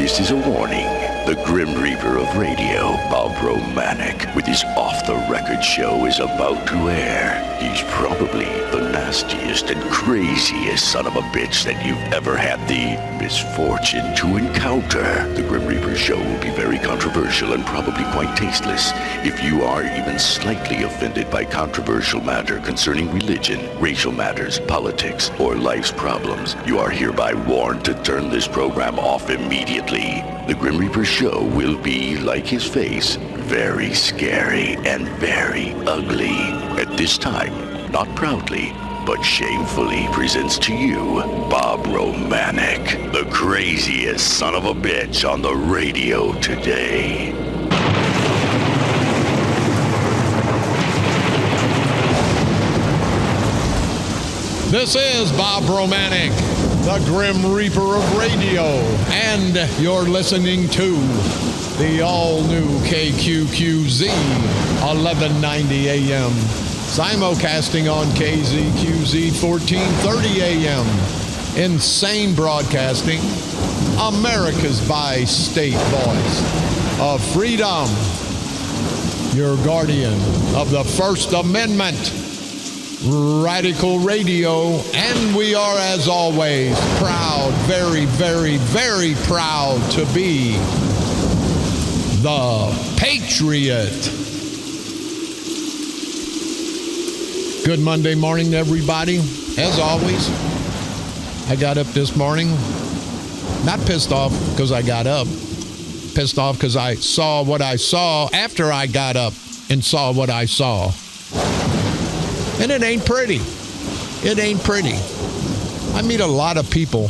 This is a warning. The Grim Reaper of radio, Bob Romanik, with his off-the-record show is about to air. He's probably the nastiest and craziest son of a bitch that you've ever had the misfortune to encounter. The Grim Reaper show will be very controversial and probably quite tasteless. If you are even slightly offended by controversial matter concerning religion, racial matters, politics, or life's problems, you are hereby warned to turn this program off immediately. The Grim Reaper show will be, like his face, very scary and very ugly. At this time, not proudly, but shamefully presents to you Bob Romanik, the craziest son of a bitch on the radio today. This is Bob Romanik, the Grim Reaper of radio, and you're listening to the all-new KQQZ 1190 AM, simulcasting on KZQZ 1430 AM, insane broadcasting, America's bi-state voice of freedom, your guardian of the First Amendment, Radical Radio, and we are, as always, proud, very, very, very proud to be the Patriot. Good Monday morning to everybody. As always, I got up this morning, not pissed off because I got up, pissed off because I saw what I saw after I got up and saw what I saw. And it ain't pretty. It ain't pretty. I meet a lot of people,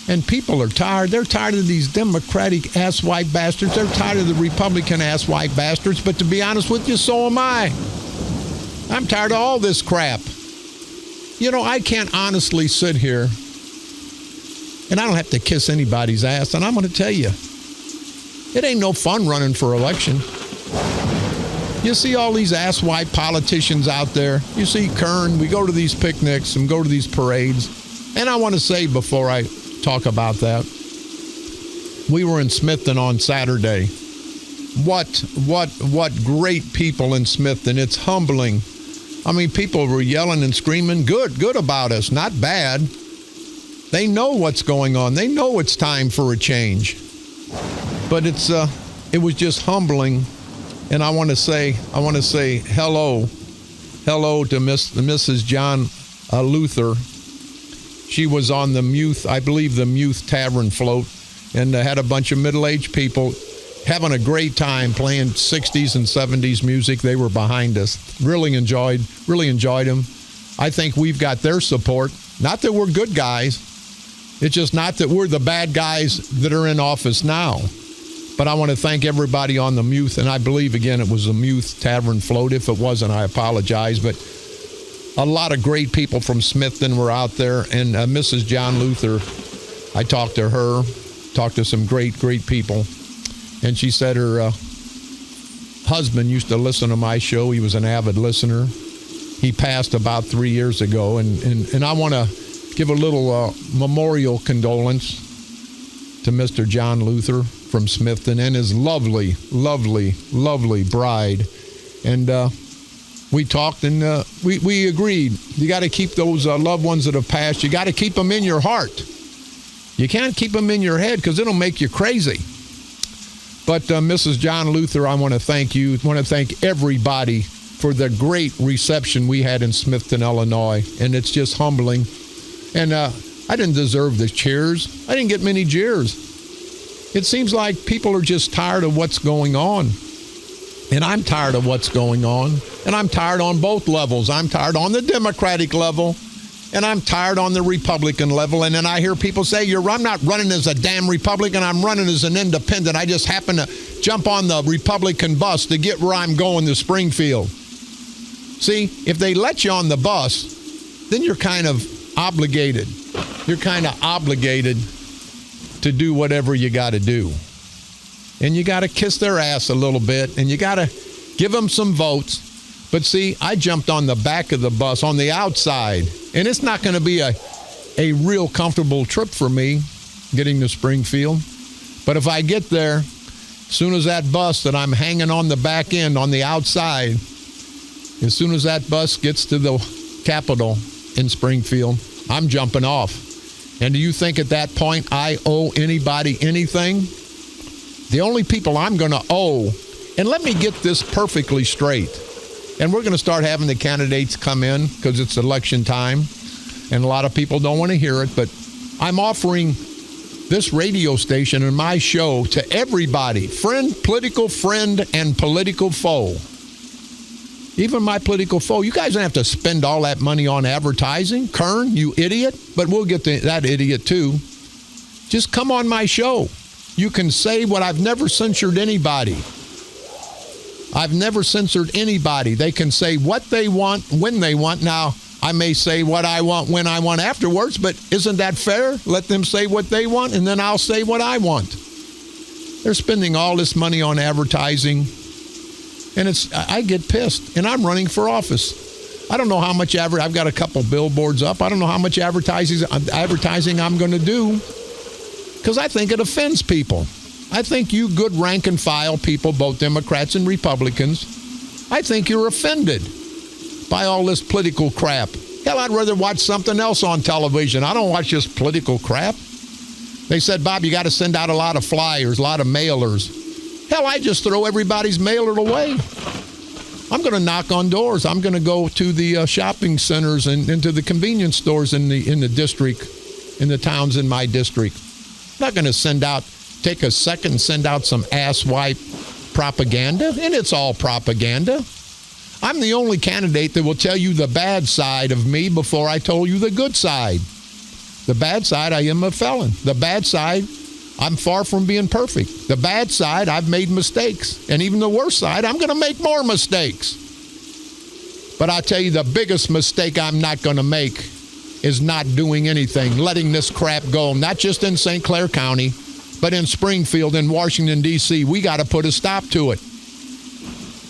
and people are tired. They're tired of these Democratic asswipe bastards. They're tired of the Republican asswipe bastards. But to be honest with you, so am I. I'm tired of all this crap. You know, I can't honestly sit here, and I don't have to kiss anybody's ass, and I'm going to tell you, it ain't no fun running for election. You see all these asswipe politicians out there. You see Kern. We go to these picnics and go to these parades. And I want to say before I talk about that, we were in Smithton on Saturday. What great people in Smithton. It's humbling. I mean, people were yelling and screaming good about us, not bad. They know what's going on. They know it's time for a change. But it was just humbling. And I want to say hello to Mrs. John Luther. She was on the Muth Tavern float, and had a bunch of middle-aged people having a great time playing 60s and 70s music. They were behind us. Really enjoyed them. I think we've got their support. Not that we're good guys. It's just not that we're the bad guys that are in office now. But I want to thank everybody on the Muth, and I believe, again, it was the Muth Tavern float. If it wasn't, I apologize. But a lot of great people from Smithton were out there, and Mrs. John Luther, I talked to her, talked to some great people, and she said her husband used to listen to my show. He was an avid listener. He passed about 3 years ago, and I want to give a little memorial condolence to Mr. John Luther from Smithton and his lovely bride. And we talked, and we agreed. You got to keep those loved ones that have passed. You got to keep them in your heart. You can't keep them in your head because it'll make you crazy. But Mrs. John Luther, I want to thank you. I want to thank everybody for the great reception we had in Smithton, Illinois. And it's just humbling. And I didn't deserve the cheers. I didn't get many jeers. It seems like people are just tired of what's going on. And I'm tired of what's going on. And I'm tired on both levels. I'm tired on the Democratic level, and I'm tired on the Republican level. And then I hear people say, I'm not running as a damn Republican. I'm running as an independent. I just happen to jump on the Republican bus to get where I'm going to Springfield. See, if they let you on the bus, then you're kind of obligated. You're kind of obligated to do whatever you got to do. And you got to kiss their ass a little bit, and you got to give them some votes. But see, I jumped on the back of the bus on the outside, and it's not going to be a real comfortable trip for me getting to Springfield. But if I get there, as soon as that bus that I'm hanging on the back end on the outside, as soon as that bus gets to the Capitol in Springfield, I'm jumping off. And do you think at that point I owe anybody anything? The only people I'm going to owe, and let me get this perfectly straight, and we're going to start having the candidates come in because it's election time, and a lot of people don't want to hear it, but I'm offering this radio station and my show to everybody, friend, and political foe. Even my political foe. You guys don't have to spend all that money on advertising. Kern, you idiot. But we'll get to that idiot too. Just come on my show. You can say what I've never censored anybody. I've never censored anybody. They can say what they want, when they want. Now, I may say what I want, when I want afterwards, but isn't that fair? Let them say what they want, and then I'll say what I want. They're spending all this money on advertising. And I get pissed, and I'm running for office. I don't know how much I've got a couple billboards up. I don't know how much advertising I'm going to do because I think it offends people. I think you good rank and file people, both Democrats and Republicans, I think you're offended by all this political crap. Hell, I'd rather watch something else on television. I don't watch this political crap. They said, Bob, you got to send out a lot of flyers, a lot of mailers. Hell, I just throw everybody's mailer away. I'm going to knock on doors. I'm going to go to the shopping centers and into the convenience stores in the district, in the towns in my district. I'm not going to take a second and send out some asswipe propaganda, and it's all propaganda. I'm the only candidate that will tell you the bad side of me before I told you the good side. The bad side, I am a felon. The bad side, I'm far from being perfect. The bad side, I've made mistakes. And even the worst side, I'm going to make more mistakes. But I tell you, the biggest mistake I'm not going to make is not doing anything, letting this crap go, not just in St. Clair County, but in Springfield and Washington, D.C. We got to put a stop to it.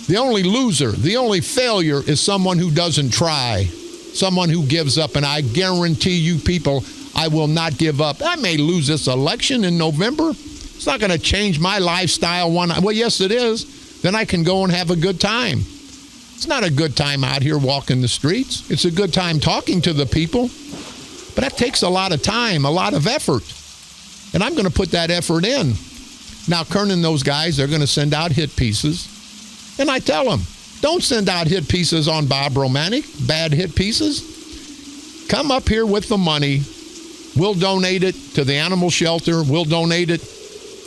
The only loser, the only failure is someone who doesn't try, someone who gives up. And I guarantee you people, I will not give up. I may lose this election in November. It's not going to change my lifestyle. Well, yes, it is. Then I can go and have a good time. It's not a good time out here walking the streets. It's a good time talking to the people. But that takes a lot of time, a lot of effort. And I'm going to put that effort in. Now, Kern and those guys, they're going to send out hit pieces. And I tell them, don't send out hit pieces on Bob Romanik, bad hit pieces. Come up here with the money. We'll donate it to the animal shelter. We'll donate it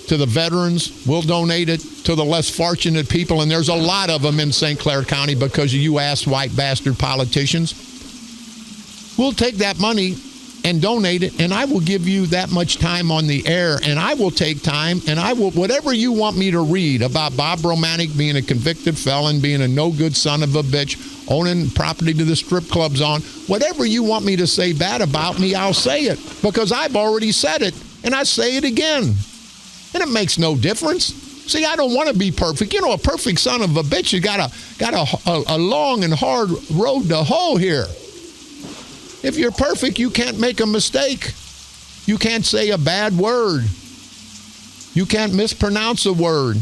to the veterans. We'll donate it to the less fortunate people. And there's a lot of them in St. Clair County because of you ass white bastard politicians. We'll take that money and donate it, and I will give you that much time on the air, and I will take time, and I will, whatever you want me to read about Bob Romanik being a convicted felon, being a no-good son of a bitch, owning property to the strip clubs on, whatever you want me to say bad about me, I'll say it, because I've already said it, and I say it again. And it makes no difference. See, I don't want to be perfect. You know, a perfect son of a bitch, you got a long and hard road to hoe here. If you're perfect, you can't make a mistake. You can't say a bad word. You can't mispronounce a word.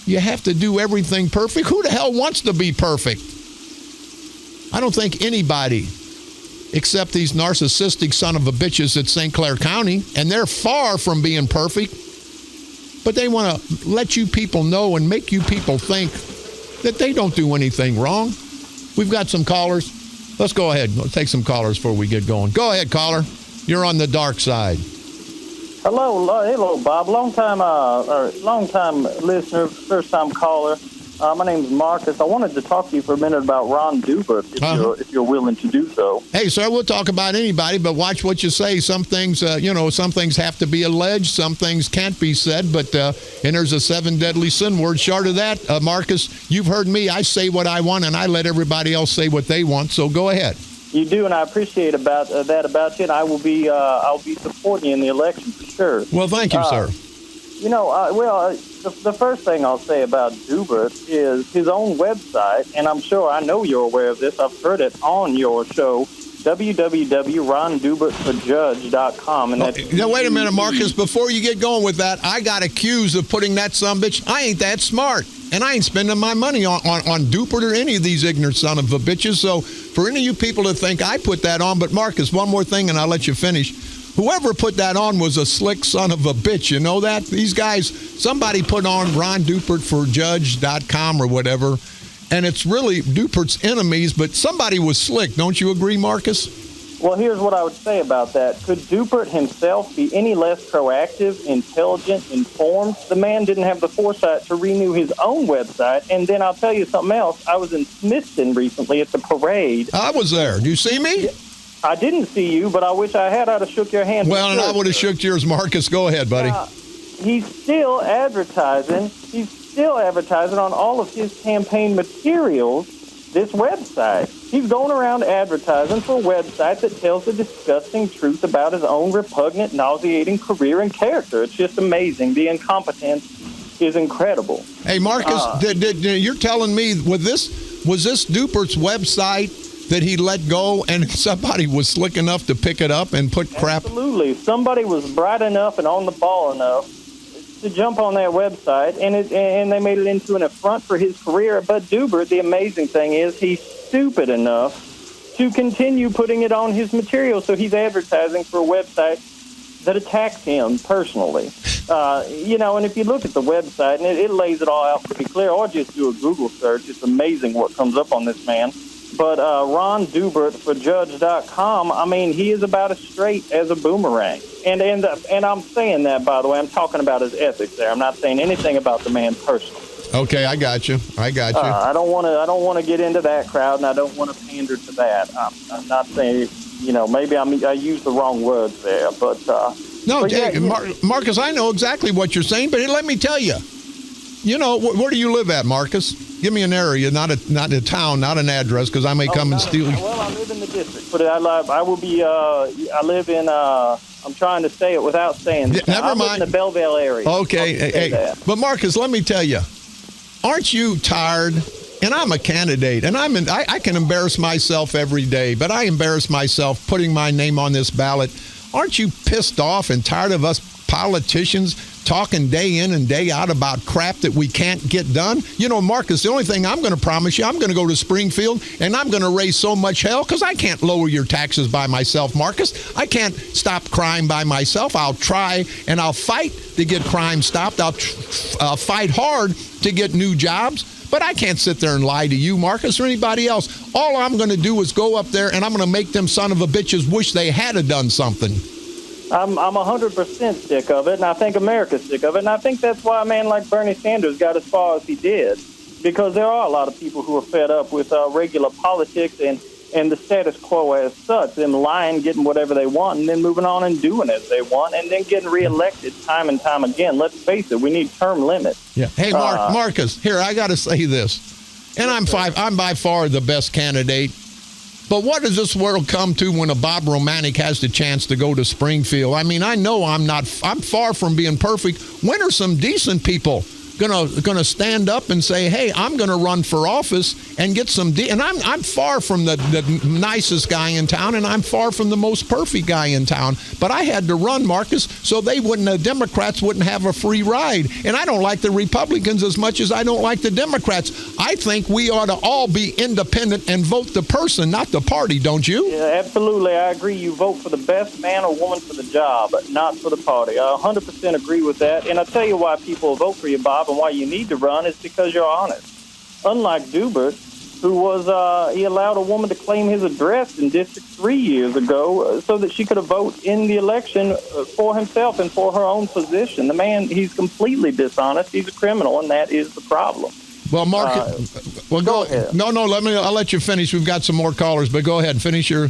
You have to do everything perfect. Who the hell wants to be perfect? I don't think anybody, except these narcissistic son of a bitches at St. Clair County, and they're far from being perfect, but they want to let you people know and make you people think that they don't do anything wrong. We've got some callers. Let's go ahead. Let's take some callers before we get going. Go ahead, caller. You're on the dark side. Hello, Bob. Long time listener, first time caller. My name is Marcus. I wanted to talk to you for a minute about Ron Dubert, if you're willing to do so. Hey, sir, we'll talk about anybody, but watch what you say. Some things, some things have to be alleged. Some things can't be said, but and there's a 7 deadly sin word. Short of that, Marcus, you've heard me. I say what I want, and I let everybody else say what they want. So go ahead. You do, and I appreciate about you. And I'll be supporting you in the election for sure. Well, thank you, sir. The first thing I'll say about Dubert is his own website, and I'm sure I know you're aware of this. I've heard it on your show. www.rondubertforjudge.com. And that's now, wait a minute, Marcus. Before you get going with that, I got accused of putting that sumbitch. I ain't that smart, and I ain't spending my money on Dupert or any of these ignorant son of a bitches. So for any of you people that think I put that on, but Marcus, one more thing, and I'll let you finish. Whoever put that on was a slick son of a bitch. You know that? These guys, somebody put on rondubertforjudge.com or whatever, and it's really Dupert's enemies, but somebody was slick. Don't you agree, Marcus? Well, here's what I would say about that. Could Dupert himself be any less proactive, intelligent, informed? The man didn't have the foresight to renew his own website. And then I'll tell you something else. I was in Smithton recently at the parade. I was there. Do you see me? I didn't see you, but I wish I had. I'd have shook your hand. Well, and I would have shook yours, Marcus. Go ahead, buddy. He's still advertising. He's still advertising on all of his campaign materials, this website. He's going around advertising for a website that tells the disgusting truth about his own repugnant, nauseating career and character. It's just amazing. The incompetence is incredible. Hey, Marcus, you're telling me, was this Dupert's website that he let go and somebody was slick enough to pick it up and put crap? Absolutely. Somebody was bright enough and on the ball enough to jump on that website, and they made it into an affront for his career. But Dupert, the amazing thing is, he's stupid enough to continue putting it on his material. So he's advertising for a website that attacks him personally. And if you look at the website, and it lays it all out pretty clear, or just do a Google search, it's amazing what comes up on this man. But rondubertforjudge.com, I mean, he is about as straight as a boomerang. And I'm saying that, by the way. I'm talking about his ethics there. I'm not saying anything about the man personally. Okay, I got you. I don't want to get into that crowd, and I don't want to pander to that. I'm not saying, maybe I used the wrong words there, but no, but yeah, Marcus, I know exactly what you're saying, but let me tell you. Where do you live at, Marcus? Give me an area, not a town, not an address, because I may come and steal. Well, I live in the district, but I live in. I'm trying to say it without saying it. Never mind. I live in the Belleville area. Okay, hey, but Marcus, let me tell you, aren't you tired? And I'm a candidate, and I can embarrass myself every day, but I embarrass myself putting my name on this ballot. Aren't you pissed off and tired of us politicians talking day in and day out about crap that we can't get done? Marcus, the only thing I'm going to promise you, I'm going to go to Springfield and I'm going to raise so much hell because I can't lower your taxes by myself, Marcus. I can't stop crime by myself. I'll try and I'll fight to get crime stopped. I'll fight hard to get new jobs. But I can't sit there and lie to you, Marcus, or anybody else. All I'm going to do is go up there and I'm going to make them son of a bitches wish they had done something. I'm 100% sick of it, and I think America's sick of it, and I think that's why a man like Bernie Sanders got as far as he did, because there are a lot of people who are fed up with regular politics and the status quo as such, them lying, getting whatever they want, and then moving on and doing as they want, and then getting reelected time and time again. Let's face it, we need term limits. Yeah. Hey, Marcus, here, I got to say this, and I'm by far the best candidate. But what does this world come to when a Bob Romanik has the chance to go to Springfield? I mean, I know I'm far from being perfect. When are some decent people gonna stand up and say, hey, I'm gonna run for office and get some and I'm far from the nicest guy in town, and I'm far from the most perfect guy in town, but I had to run, Marcus, so the Democrats wouldn't have a free ride. And I don't like the Republicans as much as I don't like the Democrats. I think we ought to all be independent and vote the person, not the party, don't you? Yeah, absolutely. I agree. You vote for the best man or woman for the job, not for the party. I 100% agree with that. And I'll tell you why people vote for you, Bob, and why you need to run is because you're honest. Unlike Dupert, who was, he allowed a woman to claim his address in District 3 years ago so that she could have voted in the election for himself and for her own position. The man, he's completely dishonest. He's a criminal, and that is the problem. Well, Mark, go ahead. No, I'll let you finish. We've got some more callers, but go ahead and finish your.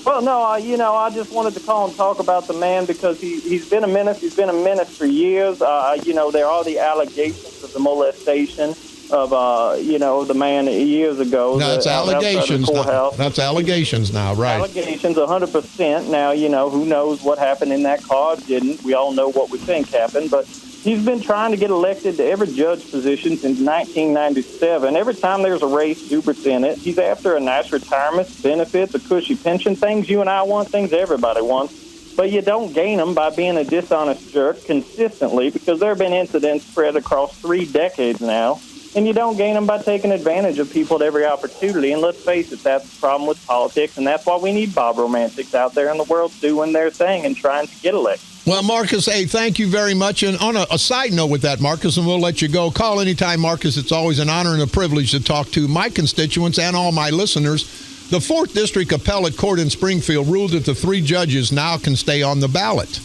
Well, no, I just wanted to call and talk about the man because he's been a menace. He's been a menace for years. There are the allegations of the molestation of, the man years ago. No, that's allegations. That's allegations now, right? Allegations, 100%. Now, who knows what happened in that car? Didn't. We all know what we think happened, but He's been trying to get elected to every judge position since 1997. Every time there's a race, Dupert's in it. He's after a nice retirement, benefits, a cushy pension, things you and I want, things everybody wants. But you don't gain them by being a dishonest jerk consistently, because there have been incidents spread across 3 decades now. And you don't gain them by taking advantage of people at every opportunity. And let's face it, that's the problem with politics, and that's why we need Bob Romantics out there in the world doing their thing and trying to get elected. Well, Marcus, hey, thank you very much. And on a side note with that, Marcus, and we'll let you go. Call anytime, Marcus. It's always an honor and a privilege to talk to my constituents and all my listeners. The 4th District Appellate Court in Springfield ruled that the 3 judges now can stay on the ballot.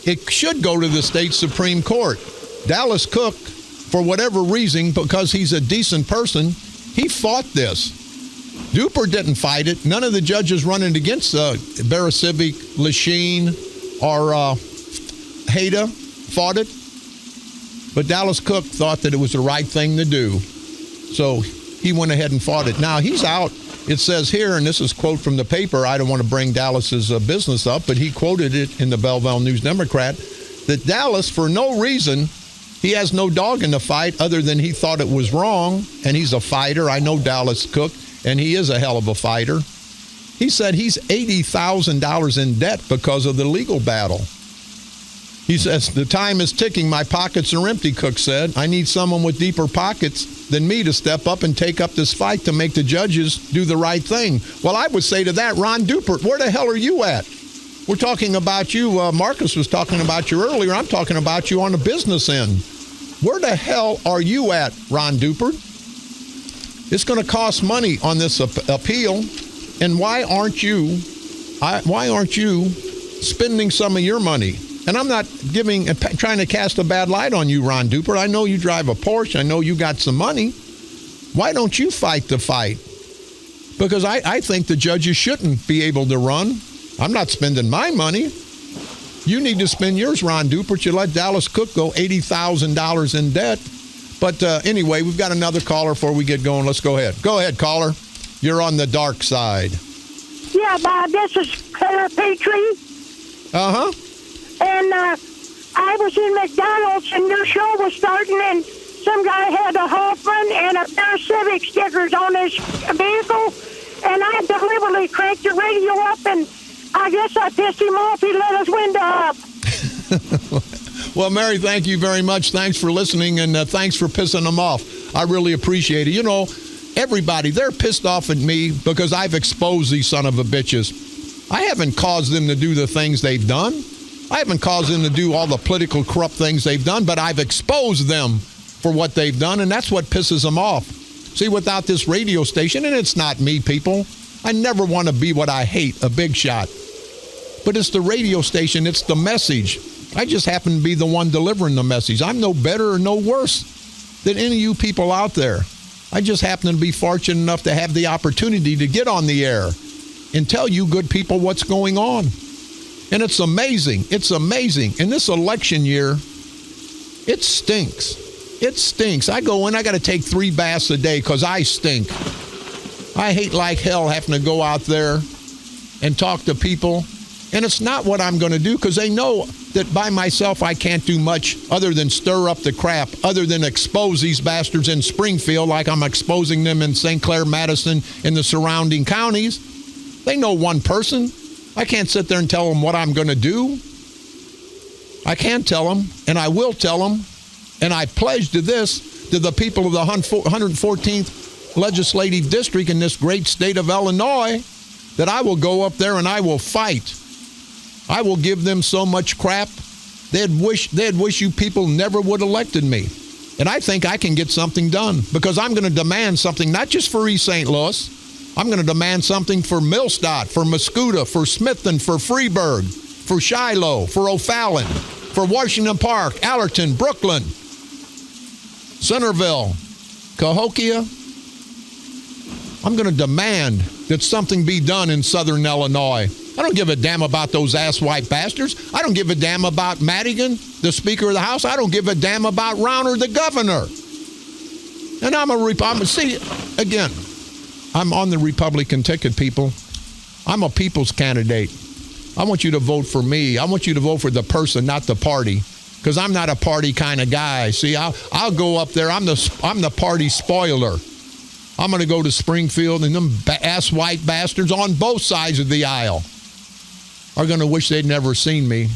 It should go to the state Supreme Court. Dallas Cook, for whatever reason, because he's a decent person, he fought this. Duper didn't fight it. None of the judges running against Barasivic, Lachine, or Hayda fought it. But Dallas Cook thought that it was the right thing to do. So he went ahead and fought it. Now he's out. It says here, and this is a quote from the paper, I don't want to bring Dallas's business up, but he quoted it in the Belleville News-Democrat, that Dallas, for no reason, he has no dog in the fight other than he thought it was wrong, and he's a fighter. I know Dallas Cook, and he is a hell of a fighter. He said he's $80,000 in debt because of the legal battle. He says, the time is ticking. My pockets are empty, Cook said. I need someone with deeper pockets than me to step up and take up this fight to make the judges do the right thing. Well, I would say to that, Ron Duper, where the hell are you at? We're talking about you. Marcus was talking about you earlier. I'm talking about you on the business end. Where the hell are you at, Ron Duper? It's going to cost money on this appeal. And why aren't you spending some of your money? And I'm not trying to cast a bad light on you, Ron Duper. I know you drive a Porsche. I know you got some money. Why don't you fight the fight? Because I think the judges shouldn't be able to run. I'm not spending my money. You need to spend yours, Ron Duper. You let Dallas Cook go $80,000 in debt. But anyway, we've got another caller before we get going. Let's go ahead. Go ahead, caller. You're on the dark side. Yeah, Bob, this is Claire Petrie. Uh-huh. And I was in McDonald's, and your show was starting, and some guy had a Hoffman and a pair of Civic stickers on his vehicle, and I deliberately cranked the radio up, and I guess I pissed him off. He let his window up. Well, Mary, thank you very much. Thanks for listening, and thanks for pissing them off. I really appreciate it. You know, everybody, they're pissed off at me because I've exposed these son of a bitches. I haven't caused them to do the things they've done. I haven't caused them to do all the political corrupt things they've done, but I've exposed them for what they've done, and that's what pisses them off. See, without this radio station, and it's not me, people, I never want to be what I hate, a big shot. But it's the radio station, it's the message. I just happen to be the one delivering the message. I'm no better or no worse than any of you people out there. I just happen to be fortunate enough to have the opportunity to get on the air and tell you good people what's going on. And it's amazing. It's amazing. In this election year, it stinks. It stinks. I go in, I got to take 3 baths a day because I stink. I hate like hell having to go out there and talk to people. And it's not what I'm going to do because they know that by myself I can't do much other than stir up the crap, other than expose these bastards in Springfield like I'm exposing them in St. Clair, Madison, and the surrounding counties. They know one person. I can't sit there and tell them what I'm going to do. I can tell them, and I will tell them, and I pledge to this, to the people of the 114th Legislative District in this great state of Illinois, that I will go up there and I will fight. I will give them so much crap, they'd wish you people never would have elected me. And I think I can get something done because I'm going to demand something, not just for East St. Louis. I'm going to demand something for Millstadt, for Mascoutah, for Smithton, for Freeburg, for Shiloh, for O'Fallon, for Washington Park, Allerton, Brooklyn, Centerville, Cahokia. I'm going to demand that something be done in Southern Illinois. I don't give a damn about those asswipe bastards. I don't give a damn about Madigan, the Speaker of the House. I don't give a damn about Rauner, the governor. And I'm on the Republican ticket, people. I'm a people's candidate. I want you to vote for me. I want you to vote for the person, not the party. because I'm not a party kind of guy. See, I'll go up there. I'm the party spoiler. I'm going to go to Springfield, and them ass white bastards on both sides of the aisle are going to wish they'd never seen me.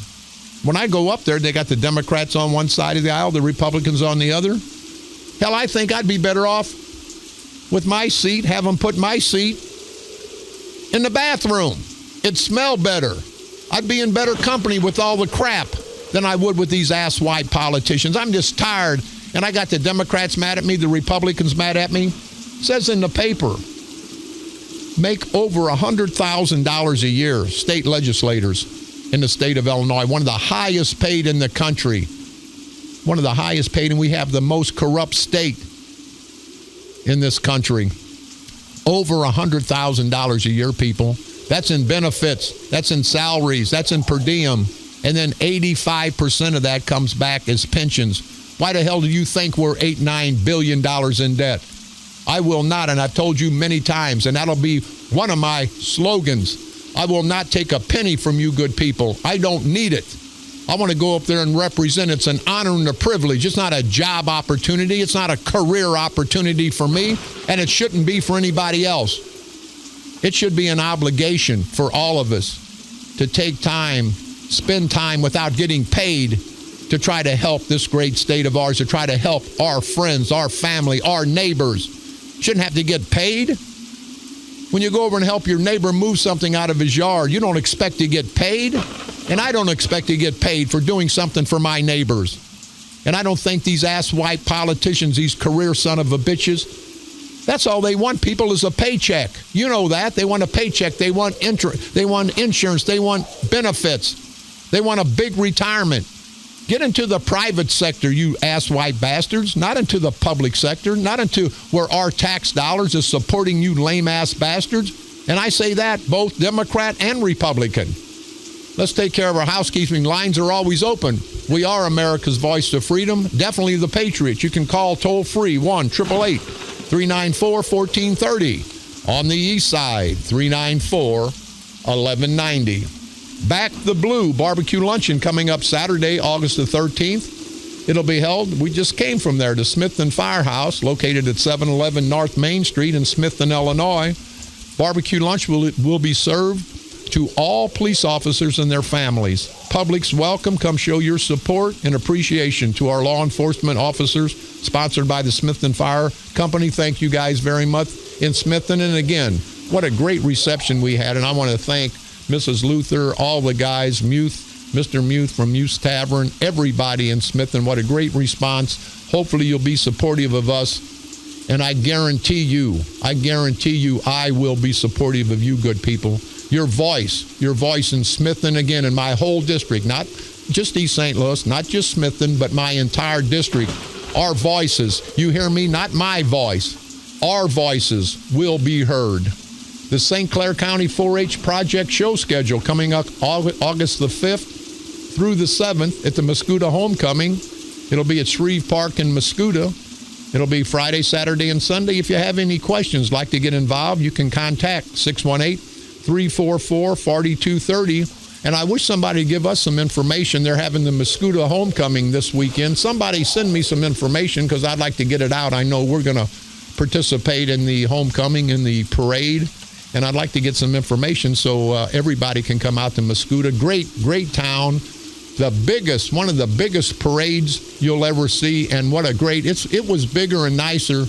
When I go up there, they got the Democrats on one side of the aisle, the Republicans on the other. Hell, I think I'd be better off with my seat, have them put my seat in the bathroom. It'd smell better. I'd be in better company with all the crap than I would with these ass white politicians. I'm just tired, and I got the Democrats mad at me, the Republicans mad at me. It says in the paper, make over $100,000 a year, state legislators in the state of Illinois, one of the highest paid in the country. One of the highest paid, and we have the most corrupt state in this country. Over $100,000 a year, people. That's in benefits. That's in salaries. That's in per diem. And then 85% of that comes back as pensions. Why the hell do you think we're $8-9 billion in debt? I will not, and I've told you many times, and that'll be one of my slogans. I will not take a penny from you good people. I don't need it. I want to go up there and represent. It's an honor and a privilege. It's not a job opportunity. It's not a career opportunity for me, and it shouldn't be for anybody else. It should be an obligation for all of us to take time, spend time without getting paid to try to help this great state of ours, to try to help our friends, our family, our neighbors. Shouldn't have to get paid. When you go over and help your neighbor move something out of his yard, you don't expect to get paid. And I don't expect to get paid for doing something for my neighbors. And I don't think these ass-white politicians, these career son of a bitches, that's all they want, people, is a paycheck. You know that. They want a paycheck. They want they want insurance. They want benefits. They want a big retirement. Get into the private sector, you ass-white bastards, not into the public sector, not into where our tax dollars is supporting you lame-ass bastards. And I say that both Democrat and Republican. Let's take care of our housekeeping. Lines are always open. We are America's voice to freedom. Definitely the Patriots. You can call toll-free 1-888-394-1430. On the east side, 394-1190. Back the Blue barbecue luncheon coming up Saturday, August the 13th. It'll be held, we just came from there, to Smithton Firehouse, located at 711 North Main Street in Smithton, Illinois. Barbecue lunch will be served to all police officers and their families. Public's welcome. Come show your support and appreciation to our law enforcement officers, sponsored by the Smithton Fire Company. Thank you guys very much in Smithton. And again, what a great reception we had. And I want to thank Mrs. Luther, all the guys, Muth, Mr. Muth from Muth's Tavern, everybody in Smithton. What a great response. Hopefully you'll be supportive of us. And I guarantee you, I will be supportive of you good people. Your voice in Smithton, again, in my whole district, not just East St. Louis, not just Smithton, but my entire district. Our voices, you hear me? Not my voice. Our voices will be heard. The St. Clair County 4-H Project show schedule coming up August the 5th through the 7th at the Mascoutah Homecoming. It'll be at Shreve Park in Mascoutah. It'll be Friday, Saturday, and Sunday. If you have any questions, like to get involved, you can contact 618-344-4230. And I wish somebody would give us some information. They're having the Mascoutah Homecoming this weekend. Somebody send me some information, because I'd like to get it out. I know we're going to participate in the homecoming, in the parade, and I'd like to get some information so everybody can come out to Mascoutah. Great town. One of the biggest parades you'll ever see, and what a great, it was bigger and nicer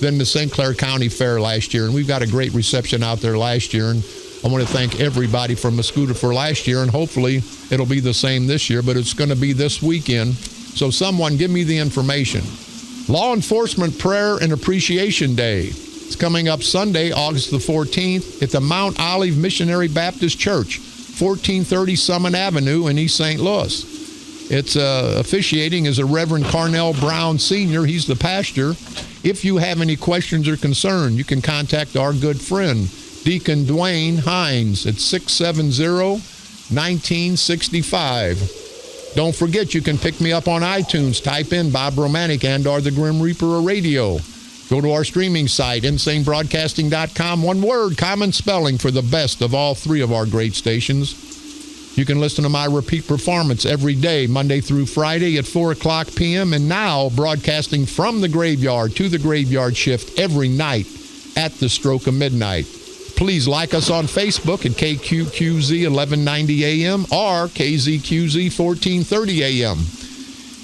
than the St. Clair County Fair last year, and we've got a great reception out there last year, and I want to thank everybody from Mascoutah for last year, and hopefully it'll be the same this year, but it's going to be this weekend. So someone give me the information. Law Enforcement Prayer and Appreciation Day. It's coming up Sunday, August the 14th at the Mount Olive Missionary Baptist Church, 1430 Summit Avenue in East St. Louis. It's officiating is a Reverend Carnell Brown Sr. He's the pastor. If you have any questions or concern, you can contact our good friend, Deacon Dwayne Hines, at 670-1965. Don't forget, you can pick me up on iTunes. Type in Bob Romanik and or the Grim Reaper of Radio. Go to our streaming site, insanebroadcasting.com. One word, common spelling, for the best of all three of our great stations. You can listen to my repeat performance every day, Monday through Friday at 4 o'clock p.m. and now broadcasting from the graveyard to the graveyard shift every night at the stroke of midnight. Please like us on Facebook at KQQZ 1190 AM or KZQZ 1430 AM.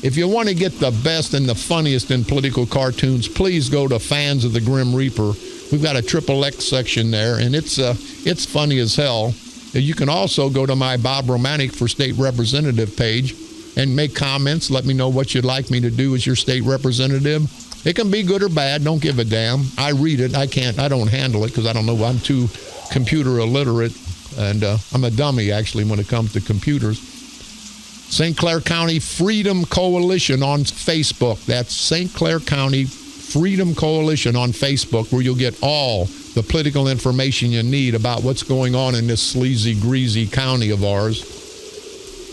If you want to get the best and the funniest in political cartoons, please go to Fans of the Grim Reaper. We've got a XXX section there, and it's funny as hell. You can also go to my Bob Romanik for State Representative page and make comments. Let me know what you'd like me to do as your state representative. It can be good or bad. Don't give a damn. I read it. I don't handle it because I don't know. I'm too computer illiterate, and I'm a dummy, actually, when it comes to computers. St. Clair County Freedom Coalition on Facebook. That's St. Clair County Freedom Coalition on Facebook, where you'll get all the political information you need about what's going on in this sleazy, greasy county of ours.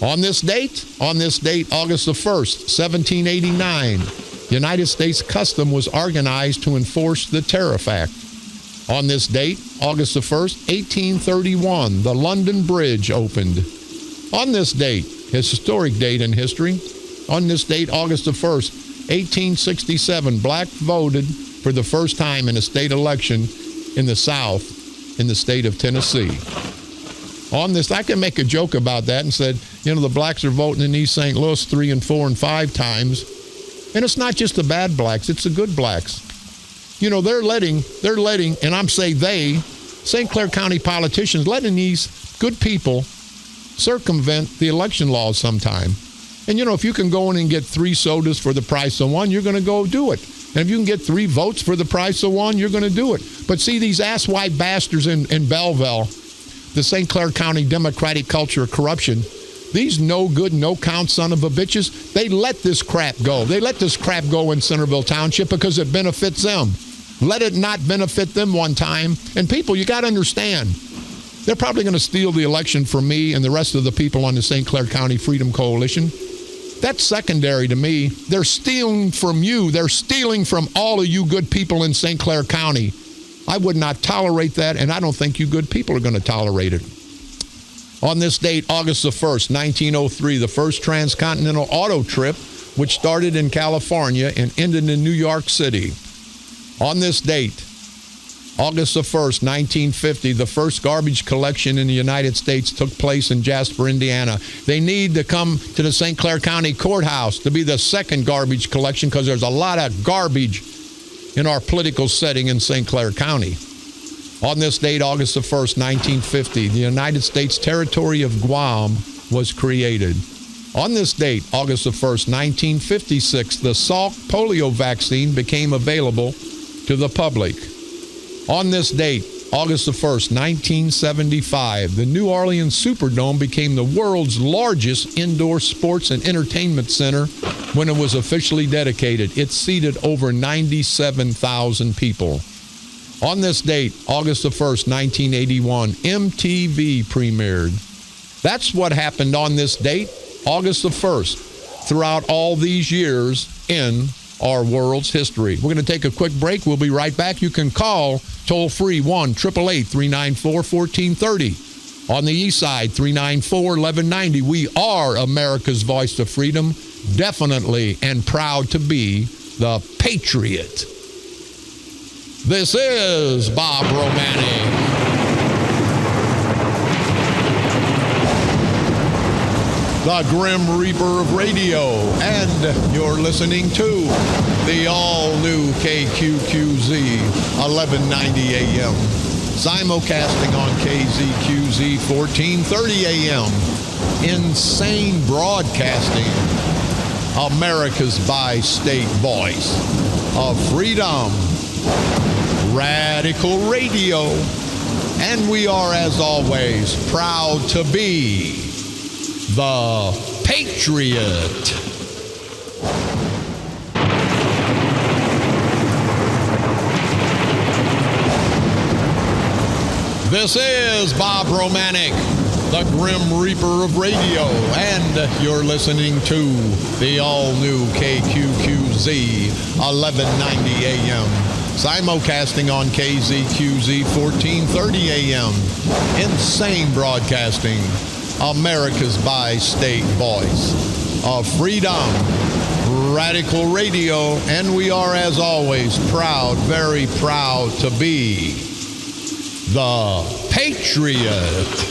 On this date, August the 1st, 1789, the United States Custom was organized to enforce the Tariff Act. On this date, August the 1st, 1831, the London Bridge opened. On this date, his historic date in history, on this date, August the 1st, 1867, black voted for the first time in a state election in the South, in the state of Tennessee. On this, I can make a joke about that and said, the blacks are voting in East St. Louis 3 and 4 and 5 times. And it's not just the bad blacks, it's the good blacks. They're letting, and I'm saying they, St. Clair County politicians, letting these good people circumvent the election laws sometime. And, if you can go in and get 3 sodas for the price of 1, you're going to go do it. And if you can get 3 votes for the price of 1, you're going to do it. But see, these asswipe bastards in Belleville, the St. Clair County Democratic culture of corruption, these no good, no count son of a bitches, they let this crap go. They let this crap go in Centerville Township because it benefits them. Let it not benefit them one time. And people, you got to understand, they're probably going to steal the election from me and the rest of the people on the St. Clair County Freedom Coalition. That's secondary to me. They're stealing from you. They're stealing from all of you good people in St. Clair County. I would not tolerate that, and I don't think you good people are going to tolerate it. On this date, August the 1st, 1903, the first transcontinental auto trip, which started in California and ended in New York City. On this date, August the 1st, 1950, the first garbage collection in the United States took place in Jasper, Indiana. They need to come to the St. Clair County Courthouse to be the second garbage collection because there's a lot of garbage in our political setting in St. Clair County. On this date, August the 1st, 1950, the United States territory of Guam was created. On this date, August the 1st, 1956, the Salk polio vaccine became available to the public. On this date, August the 1st, 1975, the New Orleans Superdome became the world's largest indoor sports and entertainment center when it was officially dedicated. It seated over 97,000 people. On this date, August the 1st, 1981, MTV premiered. That's what happened on this date, August the 1st, throughout all these years in our world's history. We're going to take a quick break. We'll be right back. You can call toll-free 1-888-394-1430. On the east side, 394-1190. We are America's voice to freedom, definitely and proud to be the Patriot. This is Bob Romanik. The Grim Reaper of Radio, and you're listening to the all-new KQQZ 1190 AM, simulcasting on KZQZ 1430 AM, insane broadcasting, America's bi-state voice of freedom, radical radio, and we are, as always, proud to be the Patriot. This is Bob Romanik, the Grim Reaper of Radio, and you're listening to the all-new KQQZ 1190 AM, simulcasting on KZQZ 1430 AM, insane broadcasting, America's bi-state voice of freedom, Radical Radio, and we are, as always, proud, very proud to be the Patriot.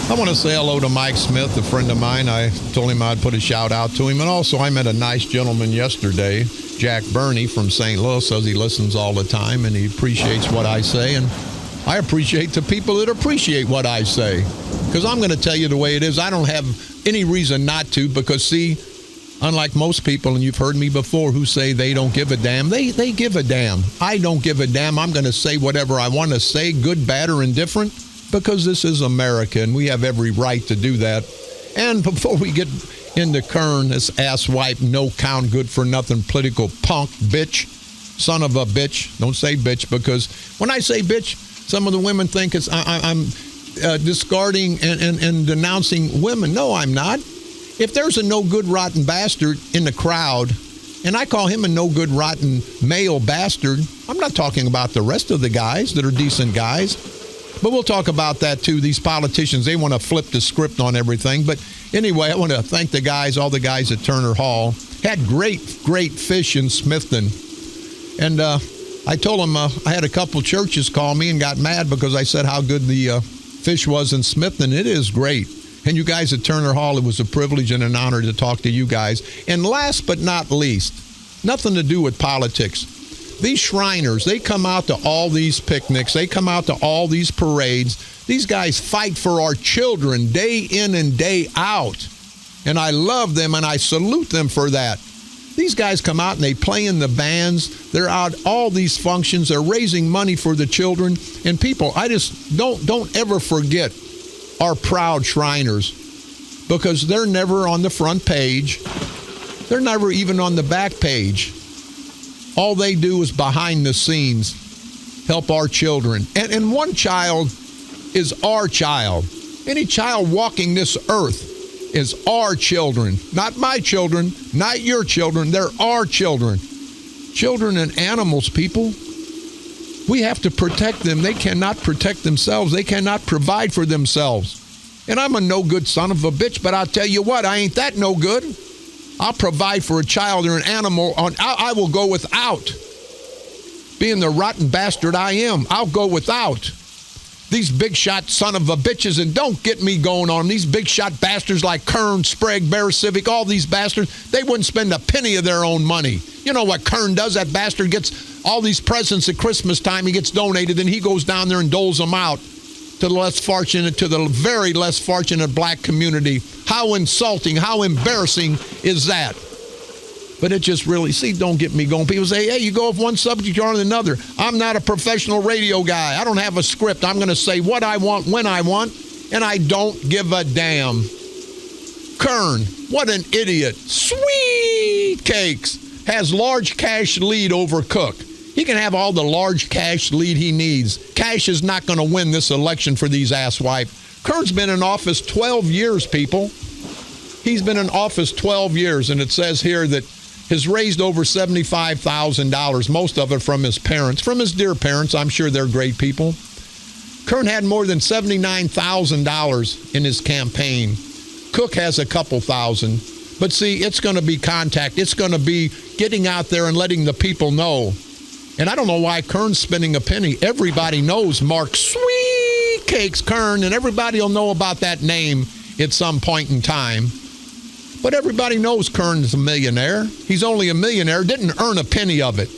I want to say hello to Mike Smith, a friend of mine. I told him I'd put a shout out to him. And also, I met a nice gentleman yesterday, Jack Burney from St. Louis, says he listens all the time and he appreciates what I say. And I appreciate the people that appreciate what I say. Because I'm going to tell you the way it is. I don't have any reason not to, because, see, unlike most people, and you've heard me before, who say they don't give a damn, they give a damn. I don't give a damn. I'm going to say whatever I want to say, good, bad, or indifferent, because this is America, and we have every right to do that. And before we get into Kern, this asswipe, no-count, good-for-nothing political punk, bitch, son of a bitch. Don't say bitch, because when I say bitch, some of the women think I'm discarding and denouncing women. No, I'm not. If there's a no-good, rotten bastard in the crowd, and I call him a no-good, rotten male bastard, I'm not talking about the rest of the guys that are decent guys. But we'll talk about that, too. These politicians, they want to flip the script on everything. But anyway, I want to thank the guys, all the guys at Turner Hall. Had great fish in Smithton. And I told them I had a couple churches call me and got mad because I said how good the fish was in Smithton. It is great. And you guys at Turner Hall, it was a privilege and an honor to talk to you guys. And last but not least, nothing to do with politics. These Shriners, they come out to all these picnics. They come out to all these parades. These guys fight for our children day in and day out. And I love them and I salute them for that. These guys come out and they play in the bands. They're out all these functions. They're raising money for the children. And people, I just don't ever forget our proud Shriners, because they're never on the front page. They're never even on the back page. All they do is behind the scenes help our children. And one child is our child. Any child walking this earth is our children. Not my children, not your children. They're our children. Children and animals, people. We have to protect them. They cannot protect themselves. They cannot provide for themselves. And I'm a no-good son of a bitch, but I'll tell you what, I ain't that no good. I'll provide for a child or an animal. I will go without. Being the rotten bastard I am, I'll go without. These big shot son of a bitches, and don't get me going on them. These big shot bastards like Kern, Sprague, Bear Civic, all these bastards, they wouldn't spend a penny of their own money. You know what Kern does? That bastard gets all these presents at Christmas time. He gets donated, and he goes down there and doles them out to the less fortunate, to the very less fortunate black community. How insulting, how embarrassing is that? But it just really, see, don't get me going. People say, hey, you go off one subject, you're on another. I'm not a professional radio guy. I don't have a script. I'm going to say what I want, when I want, and I don't give a damn. Kern, what an idiot. Sweet cakes. Has large cash lead over Cook. He can have all the large cash lead he needs. Cash is not going to win this election for these asswipe. Kern's been in office 12 years, people. He's been in office 12 years, and it says here that has raised over $75,000, most of it from his parents, from his dear parents. I'm sure they're great people. Kern had more than $79,000 in his campaign. Cook has a couple thousand. But see, it's going to be contact. It's going to be getting out there and letting the people know. And I don't know why Kern's spending a penny. Everybody knows Mark Sweet Cakes Kern, and everybody will know about that name at some point in time. But everybody knows Kern's a millionaire. He's only a millionaire, didn't earn a penny of it.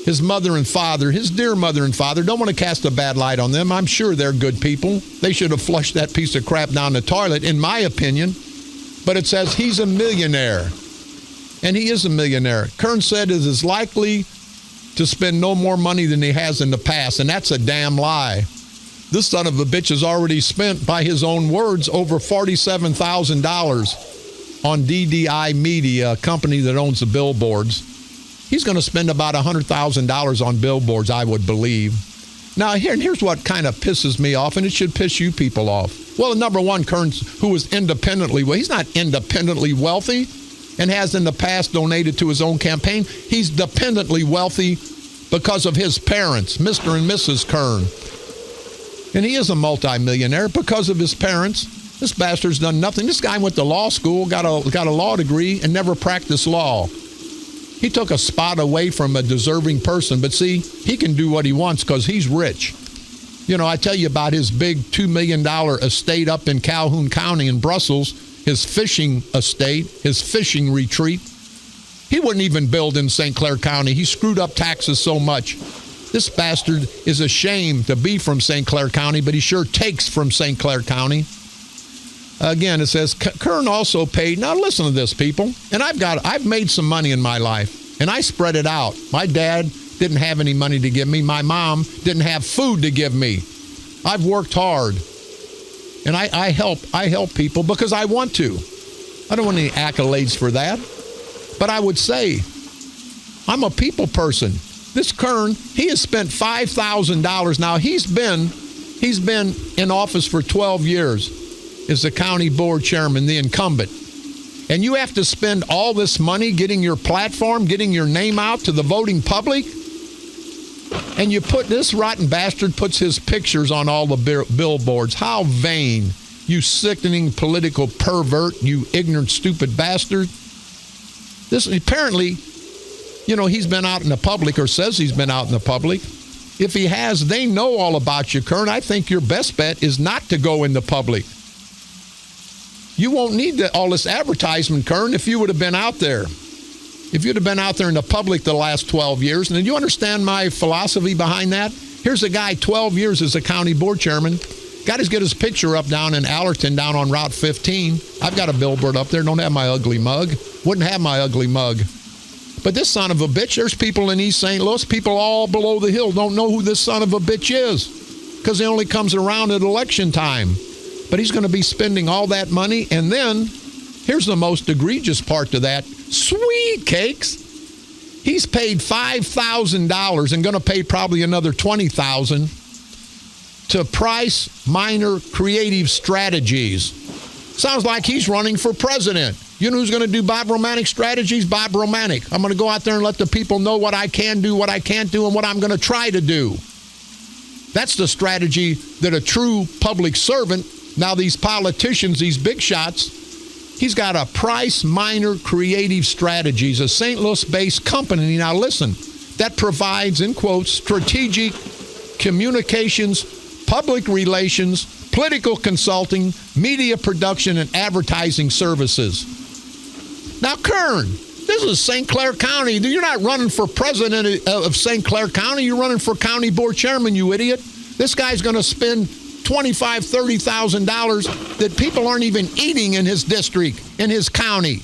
His mother and father, his dear mother and father, don't want to cast a bad light on them. I'm sure they're good people. They should have flushed that piece of crap down the toilet, in my opinion. But it says he's a millionaire. And he is a millionaire. Kern said it is likely to spend no more money than he has in the past, and that's a damn lie. This son of a bitch has already spent, by his own words, over $47,000 on DDI Media, a company that owns the billboards. He's going to spend about $100,000 on billboards, I would believe. Now, here's what kind of pisses me off, and it should piss you people off. Well, number one, Kern, who is independently, well, he's not independently wealthy and has in the past donated to his own campaign. He's dependently wealthy because of his parents, Mr. and Mrs. Kern. And he is a multimillionaire because of his parents. This bastard's done nothing. This guy went to law school, got a law degree, and never practiced law. He took a spot away from a deserving person. But see, he can do what he wants because he's rich. You know, I tell you about his big $2 million estate up in Calhoun County in Brussels, his fishing estate, his fishing retreat. He wouldn't even build in St. Clair County. He screwed up taxes so much. This bastard is ashamed to be from St. Clair County, but he sure takes from St. Clair County. Again, it says, Kern also paid. Now listen to this, people. And I've made some money in my life, and I spread it out. My dad didn't have any money to give me. My mom didn't have food to give me. I've worked hard, and I help people because I want to. I don't want any accolades for that, but I would say I'm a people person. This Kern, he has spent $5,000 now. He's been in office for 12 years as the county board chairman, the incumbent. And you have to spend all this money getting your platform, getting your name out to the voting public. And you put this rotten bastard puts his pictures on all the billboards. How vain, you sickening political pervert, you ignorant, stupid bastard. This apparently, you know, he's been out in the public or says he's been out in the public. If he has, they know all about you, Kern. I think your best bet is not to go in the public. You won't need all this advertisement, Kern, if you would have been out there. If you'd have been out there in the public the last 12 years. And do you understand my philosophy behind that? Here's a guy, 12 years as a county board chairman. Got to get his picture up down in Allerton, down on Route 15. I've got a billboard up there. Don't have my ugly mug. Wouldn't have my ugly mug. But this son of a bitch, there's people in East St. Louis, people all below the hill don't know who this son of a bitch is because he only comes around at election time. But he's going to be spending all that money. And then, here's the most egregious part to that. Sweet cakes. He's paid $5,000 and going to pay probably another $20,000 to Price Minor Creative Strategies. Sounds like he's running for president. You know who's going to do Bob Romanik strategies? Bob Romanik. I'm going to go out there and let the people know what I can do, what I can't do, and what I'm going to try to do. That's the strategy that a true public servant, now these politicians, these big shots, he's got a Price Minor Creative Strategies, a St. Louis-based company. Now listen, that provides, in quotes, strategic communications, public relations, political consulting, media production, and advertising services. Now, Kern, this is St. Clair County. You're not running for president of St. Clair County. You're running for county board chairman, you idiot. This guy's going to spend $25,000, $30,000 that people aren't even eating in his district, in his county.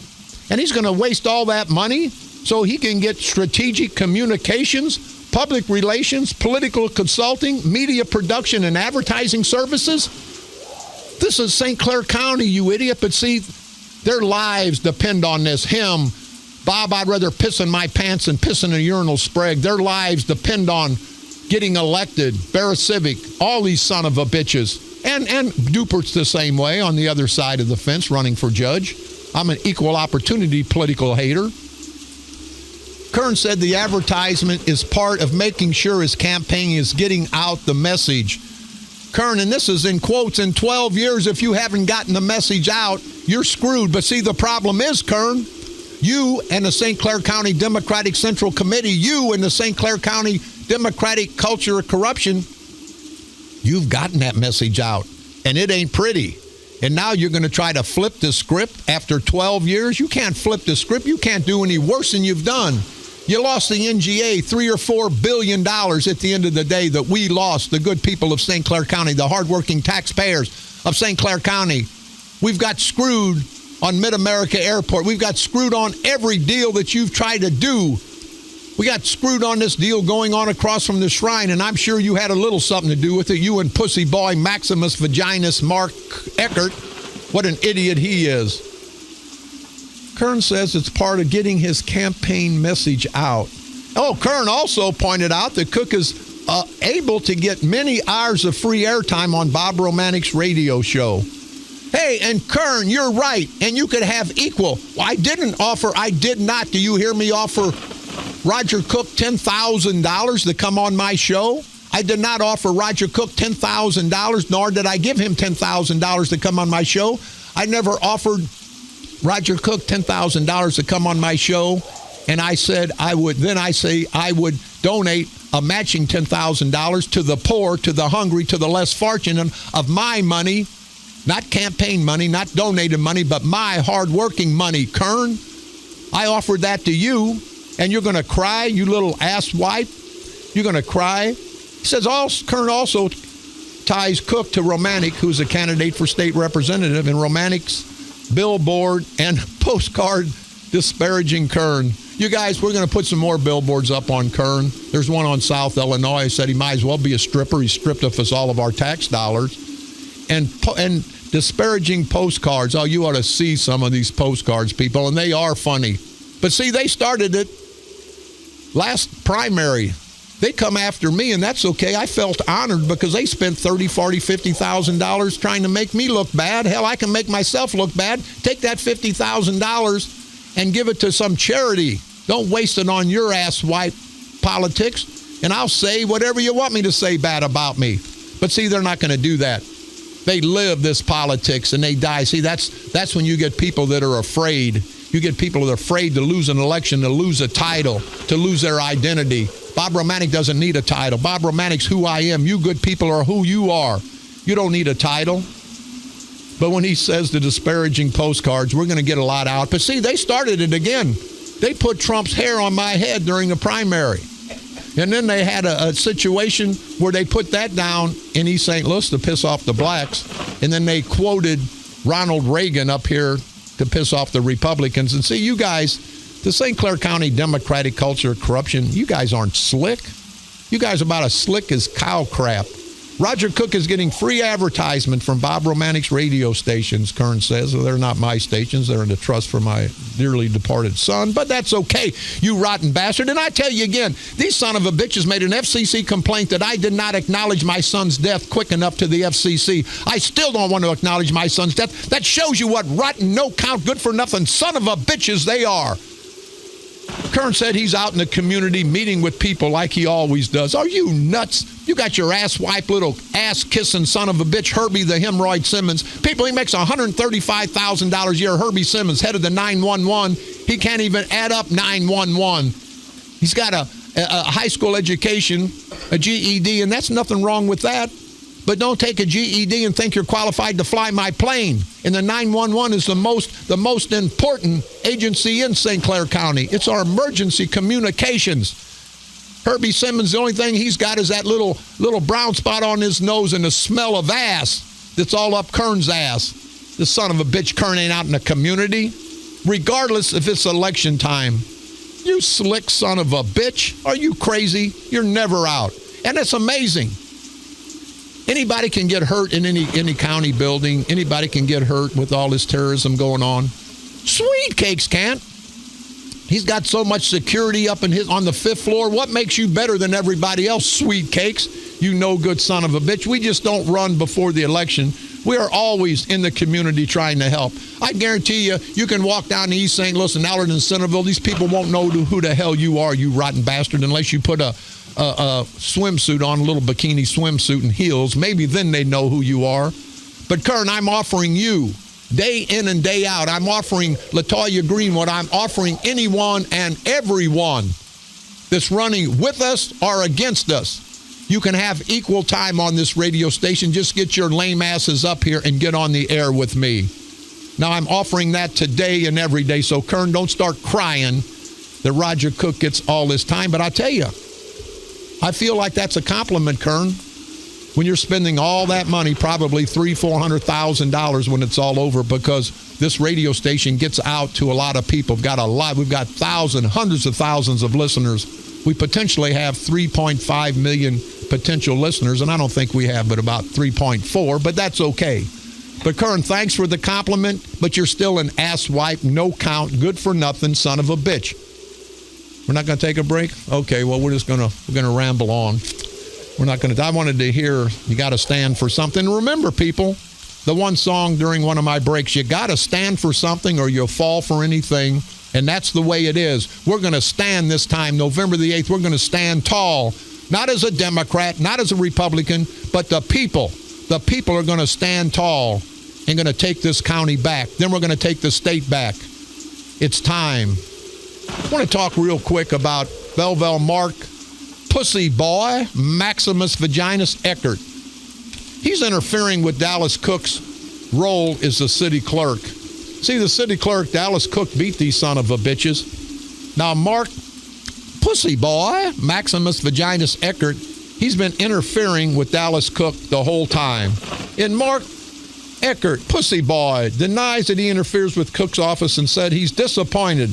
And he's going to waste all that money so he can get strategic communications, public relations, political consulting, media production, and advertising services. This is St. Clair County, you idiot. But see, their lives depend on this. Him, Bob, I'd rather piss in my pants than piss in a urinal sprig. Their lives depend on getting elected. Barra Civic, all these son of a bitches. And Dupert's the same way on the other side of the fence running for judge. I'm an equal opportunity political hater. Kern said the advertisement is part of making sure his campaign is getting out the message. Kern, and this is in quotes, in 12 years, if you haven't gotten the message out, you're screwed. But see, the problem is, Kern, you and the St. Clair County Democratic Central Committee, you and the St. Clair County Democratic Culture of Corruption, you've gotten that message out, and it ain't pretty. And now you're going to try to flip the script after 12 years? You can't flip the script. You can't do any worse than you've done. You lost the NGA $3 or $4 billion at the end of the day that we lost, the good people of St. Clair County, the hardworking taxpayers of St. Clair County. We've got screwed on Mid-America Airport. We've got screwed on every deal that you've tried to do. We got screwed on this deal going on across from the shrine, and I'm sure you had a little something to do with it. You and pussy boy Maximus Vaginus Mark Eckert. What an idiot he is. Kern says it's part of getting his campaign message out. Oh, Kern also pointed out that Cook is able to get many hours of free airtime on Bob Romanik's radio show. Hey, and Kern, you're right, and you could have equal. Well, I did not. Do you hear me offer Roger Cook $10,000 to come on my show? I did not offer Roger Cook $10,000, nor did I give him $10,000 to come on my show. I never offered Roger Cook $10,000 to come on my show, and I said I would donate a matching $10,000 to the poor, to the hungry, to the less fortunate of my money, not campaign money, not donated money, but my hard-working money. Kern, I offered that to you, and you're going to cry, you little asswipe. You're going to cry. He says, Kern also ties Cook to Romanik, who's a candidate for state representative, and Romanik's billboard and postcard disparaging Kern. You guys, we're going to put some more billboards up on Kern. There's one on South Illinois. I said he might as well be a stripper. He stripped us all of our tax dollars. And disparaging postcards. Oh, you ought to see some of these postcards, people, and they are funny. But see, they started it last primary. They come after me, and that's okay. I felt honored because they spent $30,000, $40,000, $50,000 trying to make me look bad. Hell, I can make myself look bad. Take that $50,000 and give it to some charity. Don't waste it on your asswipe politics, and I'll say whatever you want me to say bad about me. But see, they're not going to do that. They live this politics, and they die. See, that's when you get people that are afraid. You get people that are afraid to lose an election, to lose a title, to lose their identity. Bob Romanik doesn't need a title. Bob Romanik's who I am. You good people are who you are. You don't need a title. But when he says the disparaging postcards, we're going to get a lot out. But see, they started it again. They put Trump's hair on my head during the primary. And then they had a situation where they put that down in East St. Louis to piss off the blacks. And then they quoted Ronald Reagan up here to piss off the Republicans. And see, you guys, the St. Clair County Democratic culture of corruption, you guys aren't slick. You guys are about as slick as cow crap. Roger Cook is getting free advertisement from Bob Romanik's radio stations, Kern says. They're not my stations. They're in the trust for my dearly departed son. But that's okay, you rotten bastard. And I tell you again, these son of a bitches made an FCC complaint that I did not acknowledge my son's death quick enough to the FCC. I still don't want to acknowledge my son's death. That shows you what rotten, no-count, good-for-nothing son of a bitches they are. Kern said he's out in the community meeting with people like he always does. Are you nuts? You got your ass-wipe little ass-kissing son of a bitch, Herbie the Hemorrhoid Simmons. People, he makes $135,000 a year. Herbie Simmons, head of the 911. He can't even add up 911. He's got a high school education, a GED, and that's nothing wrong with that. But don't take a GED and think you're qualified to fly my plane. And the 911 is the most important agency in St. Clair County. It's our emergency communications. Herbie Simmons, the only thing he's got is that little brown spot on his nose and the smell of ass that's all up Kern's ass. The son of a bitch, Kern ain't out in the community, regardless if it's election time. You slick son of a bitch. Are you crazy? You're never out. And it's amazing. Anybody can get hurt in any county building. Anybody can get hurt with all this terrorism going on. Sweet Cakes can't. He's got so much security up on the 5th floor. What makes you better than everybody else, Sweet Cakes? You no good son of a bitch. We just don't run before the election. We are always in the community trying to help. I guarantee you can walk down to East St. Louis and Allard and Centerville. These people won't know who the hell you are, you rotten bastard, unless you put a swimsuit on, a little bikini swimsuit and heels. Maybe then they know who you are. But Kern, I'm offering you day in and day out. I'm offering LaToya Green what I'm offering anyone and everyone that's running with us or against us. You can have equal time on this radio station. Just get your lame asses up here and get on the air with me. Now, I'm offering that today and every day. So, Kern, don't start crying that Roger Cook gets all this time. But I tell you, I feel like that's a compliment, Kern. When you're spending all that money, probably $300,000-$400,000 when it's all over, because this radio station gets out to a lot of people. We've got thousands, hundreds of thousands of listeners. We potentially have 3.5 million potential listeners, and I don't think we have but about 3.4, but that's okay. But Kern, thanks for the compliment, but you're still an asswipe, no count, good for nothing son of a bitch. We're not going to take a break? Okay, well, we're going to ramble on. We're not going to. I wanted to hear, you got to stand for something. Remember, people, the one song during one of my breaks, you got to stand for something or you'll fall for anything. And that's the way it is. We're going to stand this time, November the 8th. We're going to stand tall not as a Democrat, not as a Republican, but the people. The people are going to stand tall and going to take this county back. Then we're going to take the state back. It's time. I want to talk real quick about Belleville Mark, Pussy Boy, Maximus Vaginus Eckert. He's interfering with Dallas Cook's role as the city clerk. See, the city clerk, Dallas Cook, beat these son of a bitches. Now, Mark, Pussy Boy, Maximus Vaginus Eckert, he's been interfering with Dallas Cook the whole time. And Mark Eckert, Pussy Boy, denies that he interferes with Cook's office and said he's disappointed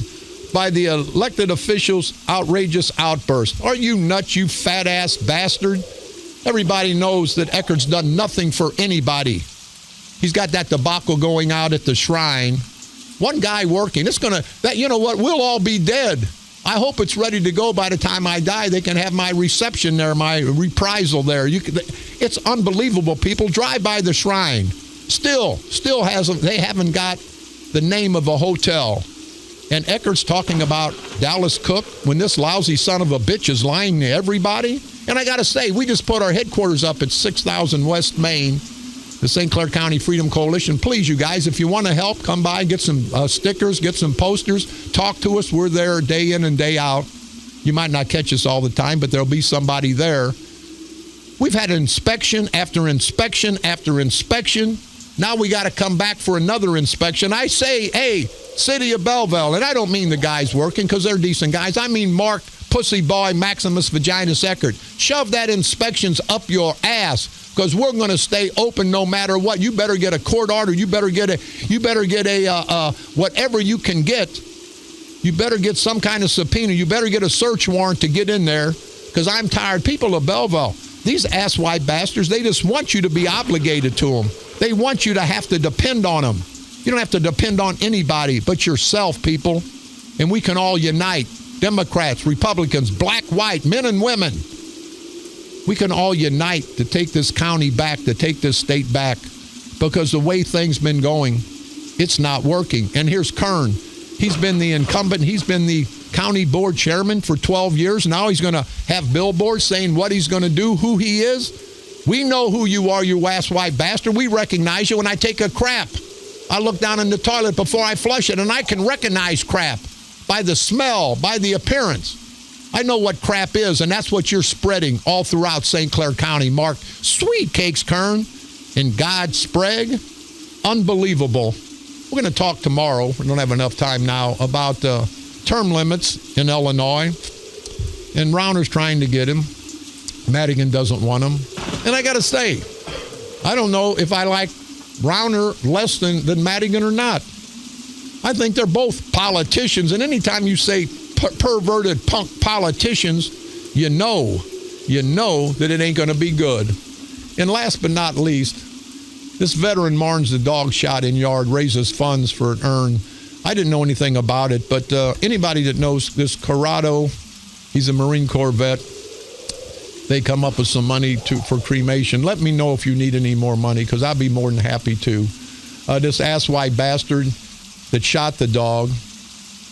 by the elected officials' outrageous outburst. Are you nuts, you fat-ass bastard? Everybody knows that Eckert's done nothing for anybody. He's got that debacle going out at the shrine. One guy working. It's going to, you know what, we'll all be dead. I hope it's ready to go by the time I die. They can have my reception there, my reprisal there. It's unbelievable, people. Drive by the shrine. Still they haven't got the name of a hotel. And Eckert's talking about Dallas Cook when this lousy son of a bitch is lying to everybody. And I got to say, we just put our headquarters up at 6000 West Main, the St. Clair County Freedom Coalition. Please, you guys, if you want to help, come by, get some stickers, get some posters, talk to us. We're there day in and day out. You might not catch us all the time, but there'll be somebody there. We've had inspection after inspection after inspection. Now we got to come back for another inspection. I say, hey, City of Belleville, and I don't mean the guys working because they're decent guys. I mean Mark, Pussy Boy, Maximus Vaginus Eckert. Shove that inspections up your ass because we're going to stay open no matter what. You better get a court order. You better get a whatever you can get. You better get some kind of subpoena. You better get a search warrant to get in there because I'm tired. People of Belleville, these asswipe bastards, they just want you to be obligated to them. They want you to have to depend on them. You don't have to depend on anybody but yourself, people. And we can all unite. Democrats, Republicans, black, white, men and women. We can all unite to take this county back, to take this state back. Because the way things been going, it's not working. And here's Kern. He's been the incumbent. He's been the county board chairman for 12 years. Now he's going to have billboards saying what he's going to do, who he is. We know who you are, you asswipe bastard. We recognize you when I take a crap. I look down in the toilet before I flush it, and I can recognize crap by the smell, by the appearance. I know what crap is, and that's what you're spreading all throughout St. Clair County. Mark, sweet cakes, Kern, and God Sprague. Unbelievable. We're going to talk tomorrow, we don't have enough time now, about term limits in Illinois. And Rauner's trying to get him. Madigan doesn't want him. And I got to say, I don't know if I like Rauner less than Madigan or not. I think they're both politicians, and anytime you say perverted punk politicians, you know that it ain't going to be good. And last but not least, this veteran mourns the dog shot in yard, raises funds for an urn. I didn't know anything about it, but anybody that knows this Corrado, he's a Marine Corps vet. They come up with some money for cremation. Let me know if you need any more money, because I'd be more than happy to. This asswipe bastard that shot the dog,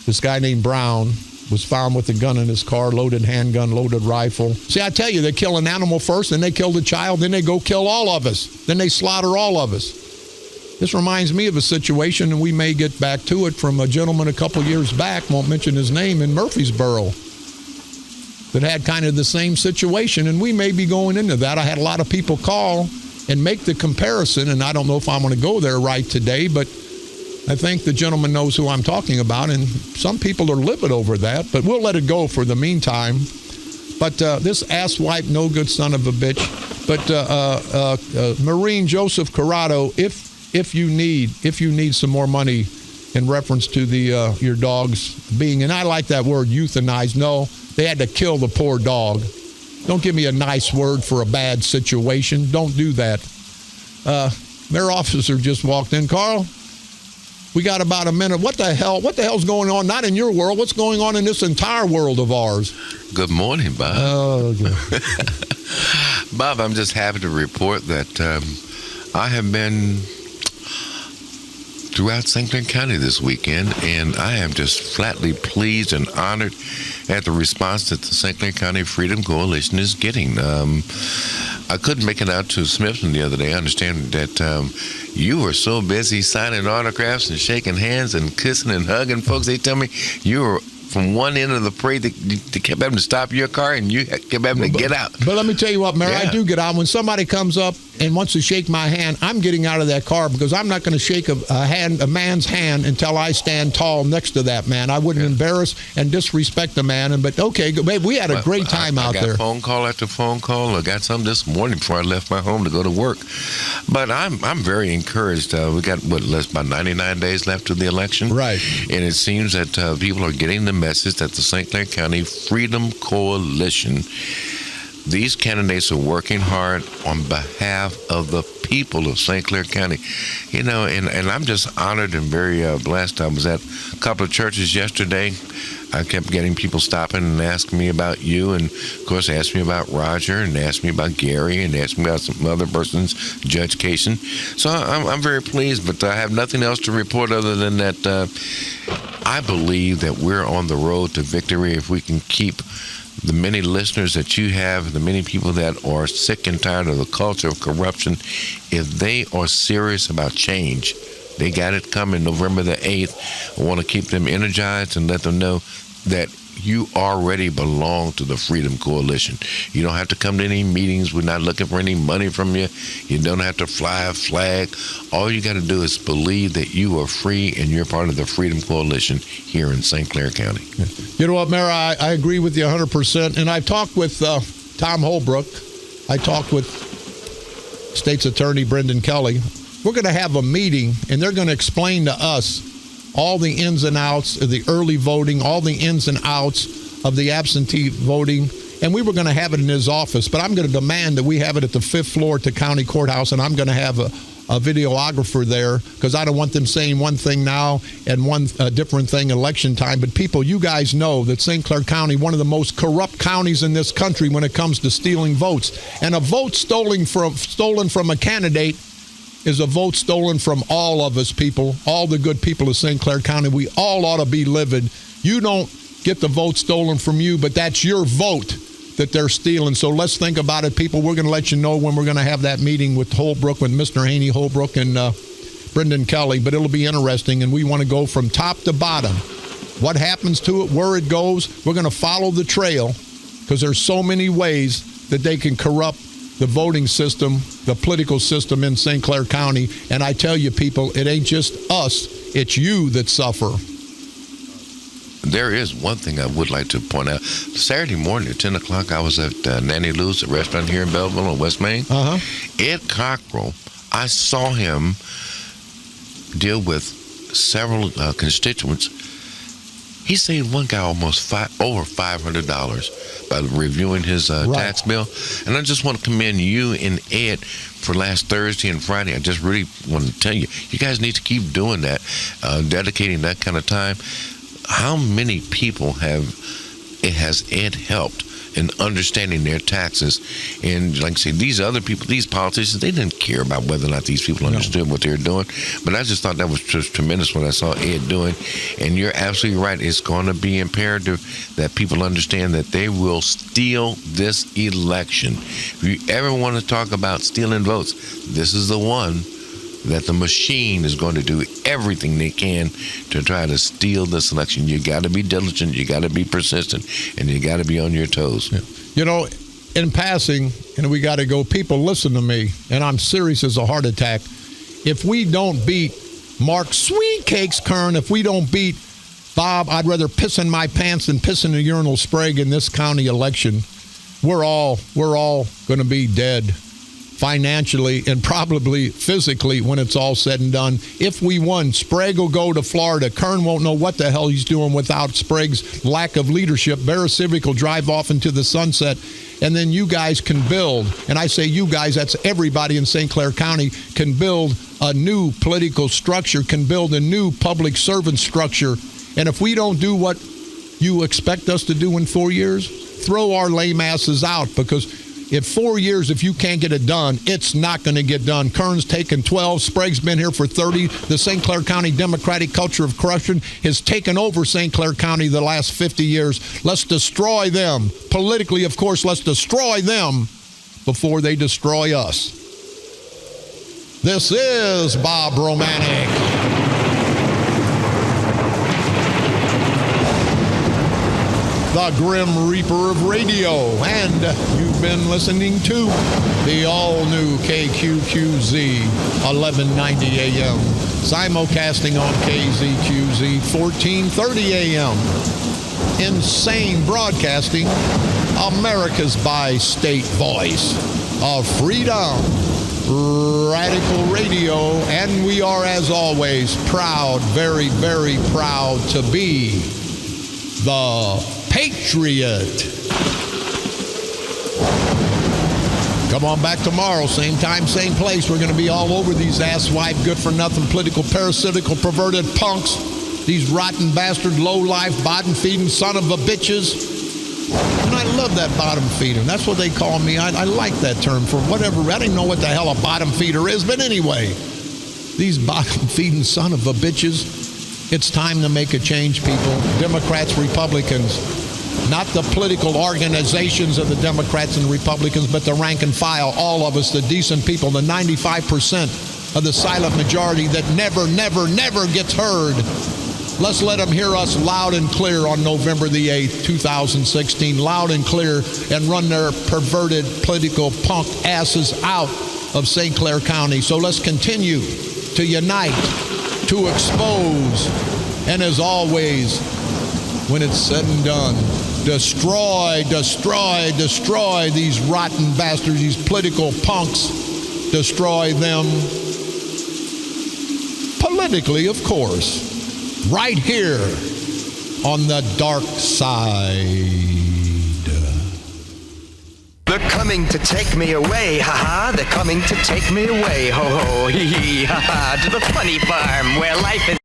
this guy named Brown, was found with a gun in his car, loaded handgun, loaded rifle. See, I tell you, they kill an animal first, then they kill the child, then they go kill all of us. Then they slaughter all of us. This reminds me of a situation, and we may get back to it, from a gentleman a couple years back, won't mention his name, in Murfreesboro, that had kind of the same situation, and we may be going into that. I had a lot of people call and make the comparison, and I don't know if I'm going to go there right today, but I think the gentleman knows who I'm talking about, and some people are livid over that, but we'll let it go for the meantime. But this asswipe, no good son of a bitch, but Marine Joseph Corrado, if you need some more money in reference to the your dog's being, and I like that word, euthanized. No, they had to kill the poor dog. Don't give me a nice word for a bad situation. Don't do that. Their officer just walked in. Carl, we got about a minute. What the hell's going on? Not in your world. What's going on in this entire world of ours? Good morning, Bob. Oh, yeah. Bob, I'm just happy to report that I have been throughout St. Clair County this weekend, and I am just flatly pleased and honored at the response that the St. Clair County Freedom Coalition is getting. I couldn't make it out to Smithton the other day. I understand that you were so busy signing autographs and shaking hands and kissing and hugging folks. They tell me you were from one end of the parade they kept having to stop your car and you kept having to get out. But let me tell you what, Mary, I do get out. When somebody comes up and wants to shake my hand, I'm getting out of that car because I'm not going to shake a man's hand until I stand tall next to that man. I wouldn't embarrass and disrespect the man. But okay, babe, we had a great time out there. I got phone call after phone call. I got some this morning before I left my home to go to work. But I'm very encouraged. We got about 99 days left to the election, right? And it seems that people are getting the message that the St. Clair County Freedom Coalition, these candidates are working hard on behalf of the people of St. Clair County. You know, and I'm just honored and very blessed. I was at a couple of churches yesterday. I kept getting people stopping and asking me about you, and of course asked me about Roger, and asked me about Gary, and asked me about some other person's Judge Kaysen. So I'm very pleased, but I have nothing else to report other than that I believe that we're on the road to victory if we can keep the many listeners that you have, the many people that are sick and tired of the culture of corruption. If they are serious about change, they got it coming November the 8th. I want to keep them energized and let them know that you already belong to the Freedom Coalition. You don't have to come to any meetings. We're not looking for any money from you. You don't have to fly a flag. All you got to do is believe that you are free and you're part of the Freedom Coalition here in St. Clair County. You know what, Mayor? I agree with you 100%. And I've talked with Tom Holbrook. I talked with State's Attorney Brendan Kelly. We're going to have a meeting, and they're going to explain to us all the ins and outs of the early voting, all the ins and outs of the absentee voting. And we were going to have it in his office, but I'm going to demand that we have it at the 5th floor at the county courthouse, and I'm going to have a videographer there because I don't want them saying one thing now and one different thing election time. But people, you guys know that St. Clair County, one of the most corrupt counties in this country when it comes to stealing votes. And a vote stolen from a candidate is a vote stolen from all of us, people, all the good people of St. Clair County. We all ought to be livid. You don't get the vote stolen from you, but that's your vote that they're stealing. So let's think about it, people. We're going to let you know when we're going to have that meeting with Holbrook, with Mr. Haney Holbrook and Brendan Kelly, but it'll be interesting, and we want to go from top to bottom. What happens to it, where it goes, we're going to follow the trail because there's so many ways that they can corrupt the voting system, the political system in St. Clair County. And I tell you, people, it ain't just us, it's you that suffer. There is one thing I would like to point out. Saturday morning at 10 o'clock, I was at Nanny Lou's, a restaurant here in Belleville on West Main. Ed Cockrell, I saw him deal with several constituents. He saved one guy almost over $500 by reviewing his tax bill. And I just want to commend you and Ed for last Thursday and Friday. I just really want to tell you, you guys need to keep doing that, dedicating that kind of time. How many people has Ed helped in understanding their taxes? And like I say, these other people, these politicians, they didn't care about whether or not these people understood what they were doing. But I just thought that was just tremendous what I saw Ed doing. And you're absolutely right. It's going to be imperative that people understand that they will steal this election. If you ever want to talk about stealing votes, this is the one that the machine is going to do everything they can to try to steal this election. You got to be diligent, you got to be persistent, and you got to be on your toes. Yeah. You know, in passing, and we got to go, people, listen to me, and I'm serious as a heart attack. If we don't beat Mark Sweet Cakes Kern, if we don't beat Bob, I'd rather piss in my pants than piss in a urinal Sprague in this county election. We're all going to be dead financially and probably physically when it's all said and done. If we won, Sprague will go to Florida. Kern won't know what the hell he's doing without Sprague's lack of leadership. Bear Civic will drive off into the sunset, and then you guys can build, and I say you guys, that's everybody in St. Clair County, can build a new political structure, can build a new public servant structure. And if we don't do what you expect us to do in 4 years, throw our lame asses out, because In 4 years, if you can't get it done, it's not going to get done. Kern's taken 12. Sprague's been here for 30. The St. Clair County Democratic culture of corruption has taken over St. Clair County the last 50 years. Let's destroy them. Politically, of course, let's destroy them before they destroy us. This is Bob Romanik. The Grim Reaper of Radio, and you've been listening to the all-new KQQZ 1190 AM, simulcasting on KZQZ 1430 AM. Insane Broadcasting, America's bi-state voice of freedom. Radical Radio, and we are, as always, proud, very, very proud to be the Patriot. Come on back tomorrow, same time, same place. We're going to be all over these asswipe, good-for-nothing, political, parasitical, perverted punks, these rotten bastard, low-life, bottom-feeding son of a bitches. And I love that bottom feeder. That's what they call me. I like that term for whatever. I don't even know what the hell a bottom feeder is, but anyway, these bottom feeding son of a bitches. It's time to make a change, people. Democrats, Republicans, not the political organizations of the Democrats and Republicans, but the rank and file, all of us, the decent people, the 95% of the silent majority that never, never, never gets heard. Let's let them hear us loud and clear on November the 8th, 2016, loud and clear, and run their perverted political punk asses out of St. Clair County. So let's continue to unite, to expose, and as always, when it's said and done, destroy, destroy, destroy these rotten bastards, these political punks, destroy them politically, of course. Right here on the dark side. They're coming to take me away, ha-ha. They're coming to take me away, ho-ho, hee-hee, ha-ha. To the funny farm where life is...